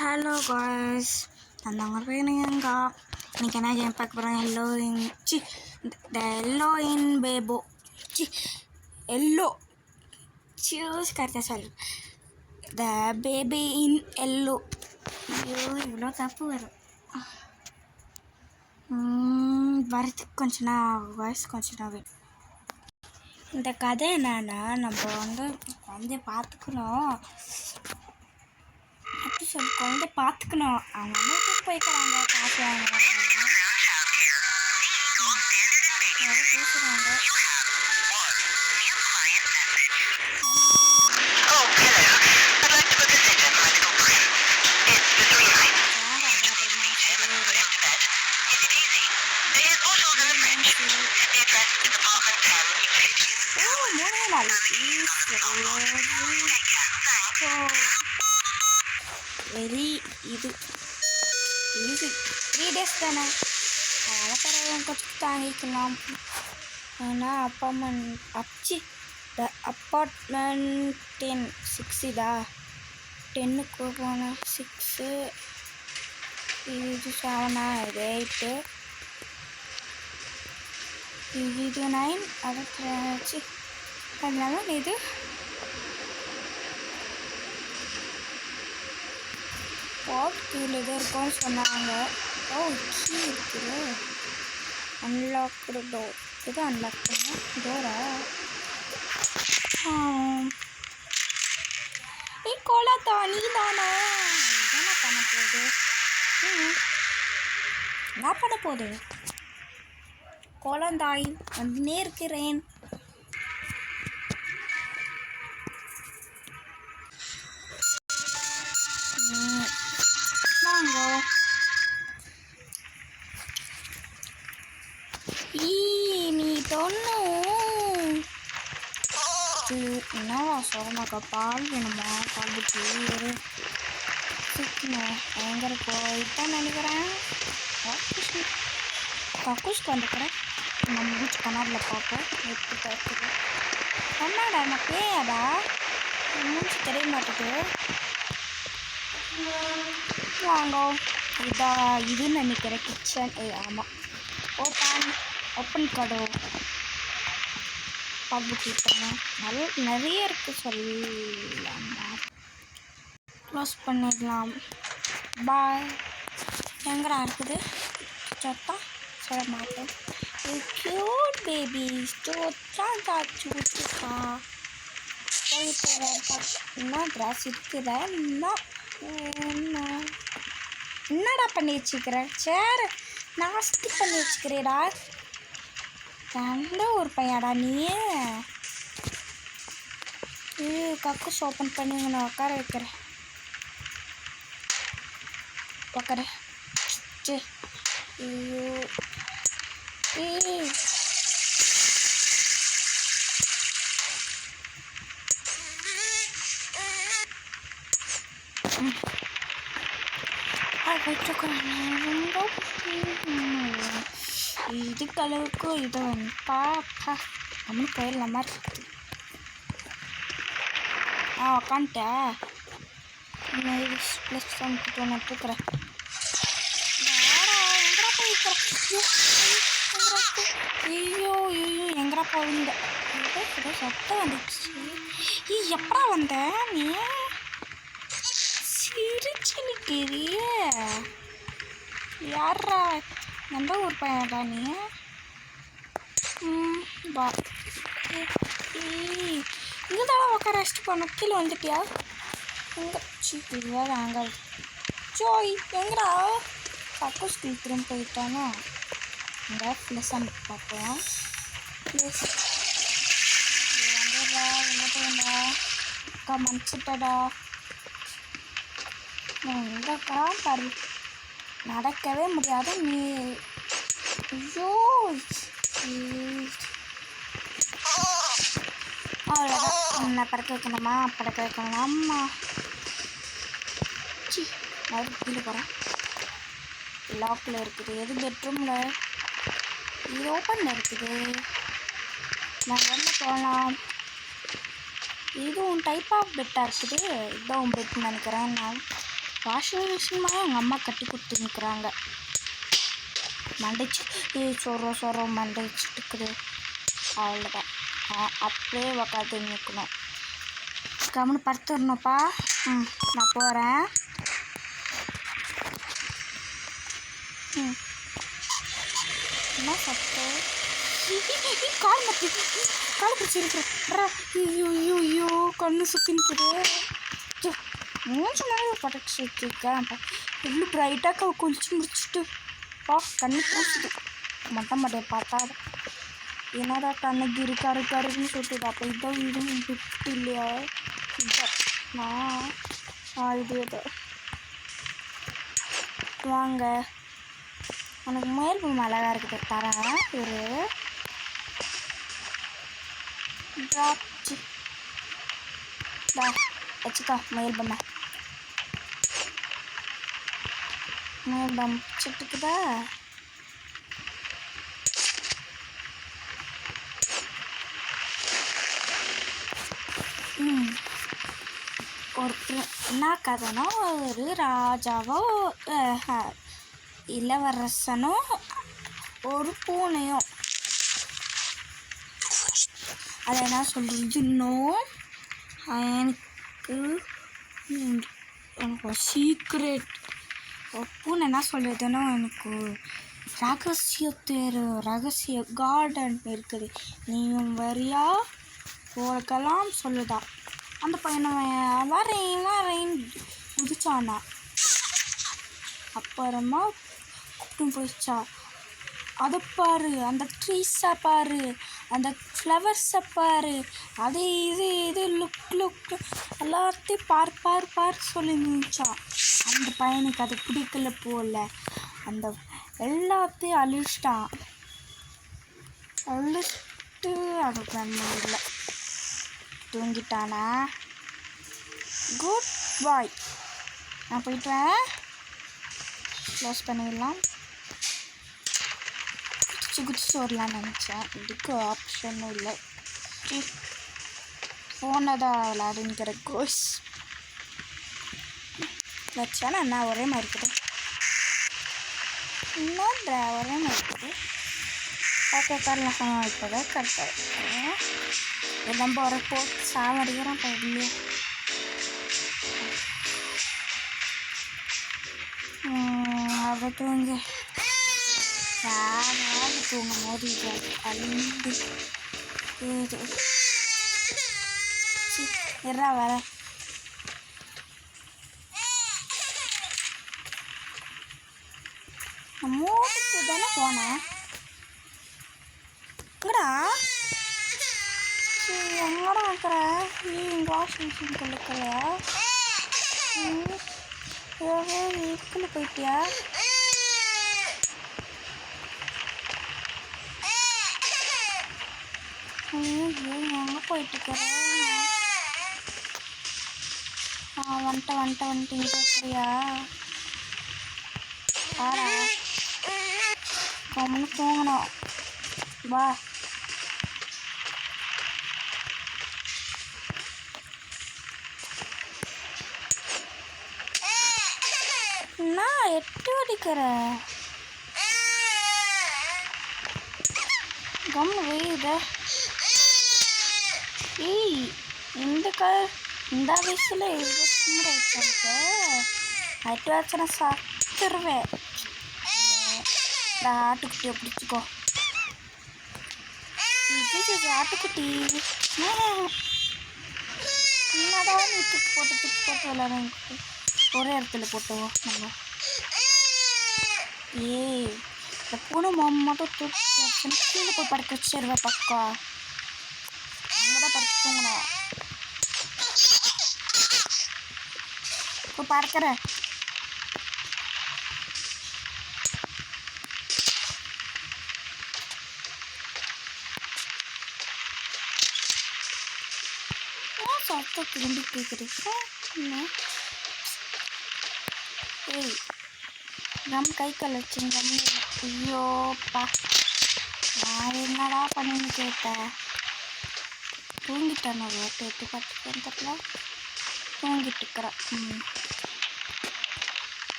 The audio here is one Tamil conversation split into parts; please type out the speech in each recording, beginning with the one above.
ஹலோ காய்ஸ், அந்த அங்கே போயிருங்க. இன்றைக்கி என்ன கேம் பார்க்க போகிறேன்? எல்லோ இன் பேபோ எல்லோ சூஸ் கரெக்டாக சொல்லு. The baby in yellow. ஐயோ, இவ்வளோ தப்பு வரும். வரதுக்கு கொஞ்ச நாள் வாய்ஸ் கொஞ்ச நாள் வேணும். இந்த கதை என்னன்னா, நம்ம குழந்தைய பார்த்துக்கணும். எப்படி சொல்லி குழந்தை பார்த்துக்கணும். அவங்க அம்மா வீட்டுக்கு போய்க்கிறாங்க, காசு வாங்குறாங்க, பேசுகிறாங்க. வெரி இது 3 days தானே, அதனால் பரவாயில்ல, கொஞ்சம் தாங்கிக்கலாம். ஏன்னா அப்பார்ட்மெண்ட் 6 இதா 10க்கு போன 6 இது 7 இது 8 இது 9 அது அதனால இது கீழே எதோ இருக்கும்னு சொன்னாங்க. கீ இருக்குது. Unlocked door. இது அன்லாக் பண்ண டோரா? கோலாத்தா நீ தானா? என்ன பண்ண போகுது? என்ன பண்ண போகுது? கோலந்தாய் வந்துனே இருக்கிறேன். நீ தொன்னும் என்னவா சொல்லுமாக்கா? பால் வேணுமா? பால் புட்டி சிக்கணும் எங்கே போயிட்டான்னு நினைக்கிறேன். கக்கூஸ்க்கு வந்துக்கிறேன். நம்ம மூச்சு கண்ணாடில் பார்ப்போம். எப்படி பார்க்குது கண்ணாடா? நான் பேயாடா? மூச்சு தெரிய மாட்டேது. வாங்க, இதுன்னு நினைக்கிறேன் கிச்சன். ஆமாம், ஓப்பன் கடோ பப்ளிக் பண்ண நிறைய இருக்குது சொல்லலாமா? க்ளோஸ் பண்ணிடலாம். பாய். எங்கடா இருக்குது சத்தா? சொல்ல மாட்டேன். க்யூட் பேபி சூட்டுக்கா போயிட்டு என்ன ட்ரெஸ் இருக்குதா? என்னடா பண்ணி வச்சுக்கிறேன்? சேர் நாஸ்தி பண்ணி வச்சுக்கிறேடா. நல்ல ஒரு பையடா நீ. கக்கூஸ் ஓப்பன் பண்ணி நான் உட்கார வைக்கிறேன். உட்கார. ஐயோ இதுக்கு அளவுக்கு இதை பாப்பா நம்மளும் போயிடலாம் மாதிரி இருக்குது. உக்காந்துட்டேன். ப்ளஸ் வந்துட்டு ஒன்று தூக்குறேன். ஐயோ எங்கடா போவீங்க? சத்தம் வந்துச்சு. எப்படா வந்த நீ? சிரிச்சுக்கிறிய யாரா? நம்ம ஒரு பையன்டா நீ. வா, இங்கே தானே உட்கார ரெஸ்ட் பண்ண. கீழே வந்துட்டியா? எங்கே சீக்கிரம் அங்கே ஜோய் எங்கடா? கக்கூஸ் திரும்ப போயிட்டானோ? இங்கே ப்ளஸ் அண்ட் பார்ப்போம். ப்ளஸ் வந்துடா. எங்கே போயிடா? அக்கா மன்னிச்சுட்டடா. எங்கக்கா பாரு, நடக்கவே முடியாது நீ. ஐயோ அவ்வளோதான். என்ன பறக்க வைக்கணுமா? பறக்க வைக்கணும். அம்மா கீழே போகிறேன். லாக்கில் இருக்குது. எது பெட்ரூமில்? இது ஓப்பனில் இருக்குது. நான் வெளில போகலாம். இதுவும் டைப் ஆஃப் பெட்டாக இருக்குது. இதுதான் பெட்னு நினைக்கிறேன் நான். வாஷிங் மிஷின் எங்கள் அம்மா கட்டி கொடுத்துருக்குறாங்க. மண்டைச்சு சொர மண்டைச்சிட்டுக்குது. அவ்வளோதான். அப்படியே உக்காந்து நிற்கணும். கம்முன்னு படுத்துடணும்ப்பா. நான் போகிறேன். என்ன சத்தம்? கால் பிடிச்சிருக்கிறேன். ஐயோ கண்ணு சுத்தின்னுக்குது. மூச்சு மாதிரி படக்கு சுற்றிருக்கேன். எவ்வளோ ப்ரைட்டாக குளிச்சு முடிச்சுட்டு கண்ணு பூசிட்டு மொட்டை பார்த்தா என்னடா கண்ணு கருன்னு சொல்லிட்டு அப்போ இதான் வீடு விட்டு இல்லையா? இதான் இது வாங்க. உனக்கு முயல் பொம்மை அழகாக இருக்குது தரேன். ஒரு ட்ராப்ச்சி வச்சுக்கா. முயல் பொம்மை சிட்டுக்குதா? ஒரு என்ன கதைனா, ஒரு ராஜாவோ இளவரசனோ ஒரு பூனையும். அதை என்ன சொல்றதுன்னோ எனக்கு சீக்ரெட். பூனை என்ன சொல்றதுன்னா, எனக்கு ரகசிய கார்டன் இருக்குது, நீயும் வரியா உனக்கெல்லாம் சொல்லுதா. அந்த பையனை வரேன் குதிச்சானா. அப்புறமா கூப்பிட்டு போயிடுச்சா. அதை பாரு, அந்த ட்ரீஸை பாரு, அந்த ஃப்ளவர்ஸை பாரு, அது இது லுக் எல்லாத்தையும் பார் சொல்லிருந்துச்சா. அந்த பையனுக்கு அது பிடிக்கல போல. அந்த எல்லாத்தையும் அழிச்சிட்டான். அழிச்சிட்டு அது இல்லை தூங்கிட்டானா. குட் பாய். நான் போயிட்டேன். க்ளோஸ் பண்ணிடலாம். குதிச்சு வரலான்னு நினச்சேன். இதுக்கு ஆப்ஷனும் இல்லை. ஃபோனை தான் விளாடுங்கிற கோஸ் வச்சானா என்ன ஒரே மாதிரி இருக்குது. என்னன்ற ஒரே மாதிரி இருக்குது. ஓகே காரில் ஃபோன் வைப்பதை கரெக்டாக நம்ம வர போட்டு சாவடிக்கிறோம் இல்லையா. அப்போ தூங்க தூங்கும் போது அழிந்து வர மூட்டுக்கு தானே போனேன். எங்கடா வைக்கிற இங்கே வாஷிங் மிஷின் கொள்ளுக்கிறியா? இதுக்குள்ள போயிட்டியா? எங்கே போயிட்டுருக்கிற? வந்துட்டு இங்கே இருக்கிறியா? ஆடா கம்முன்னு தூங்கணும். வா. நான் 8 அடிக்கிற கம்மு வெய்யுத. இந்த வயசுல இவ்வளோ திமுறை வச்சிருக்க. 8 வச்சுனா சாத்துருவேன். ஆட்டுக்குட்டியை பிடிச்சிக்கோ. ஆட்டுக்குட்டி என்னதான் நீ தூக்கி போட்டு விளாட ஒரே இடத்துல போட்டுவோம் நம்ம. இந்த பூனை மட்டும் தூக்கி கீழே போய் படுக்க வச்சிருவேன். பக்கம் அங்கதான் படுத்துங்கண்ணா. இப்போ பறக்கிறேன். சத்த திரும்பி கேட்குறீங்க. கம் கை கால் வச்சுங்க. ஐயோப்பா நான் என்னடா பண்ணின்னு கேட்டேன். தூங்கிட்டேன். ஒரு 8 10 தெரியல தூங்கிட்டு இருக்கிறேன்.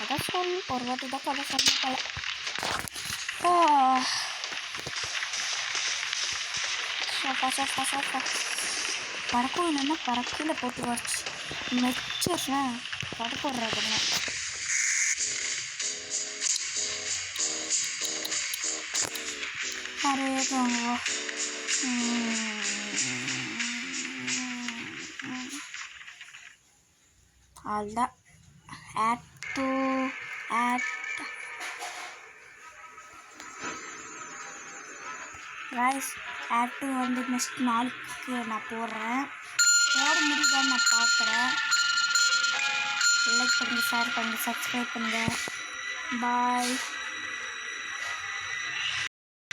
கதை சொல் ஒரு வாட்டி தான் கதை சொன்ன சோஃபா சோஃபா சோஃபா பறக்கும் என்னென்னா பறக்கையில் போட்டு வச்சு மெச்சிடுறேன் படுக்க விட்றதுன்னு அரேங்க அதுதான் ஆட் ரைஸ் ஆட் டு வந்து நெக்ஸ்ட் நாளைக்கு நான் போடுறேன் போட முடியுதான்னு நான் பார்க்குறேன் லைக் பண்ணுங்கள் ஷேர் பண்ணுங்கள் சப்ஸ்கிரைப் பண்ணுங்கள் பாய்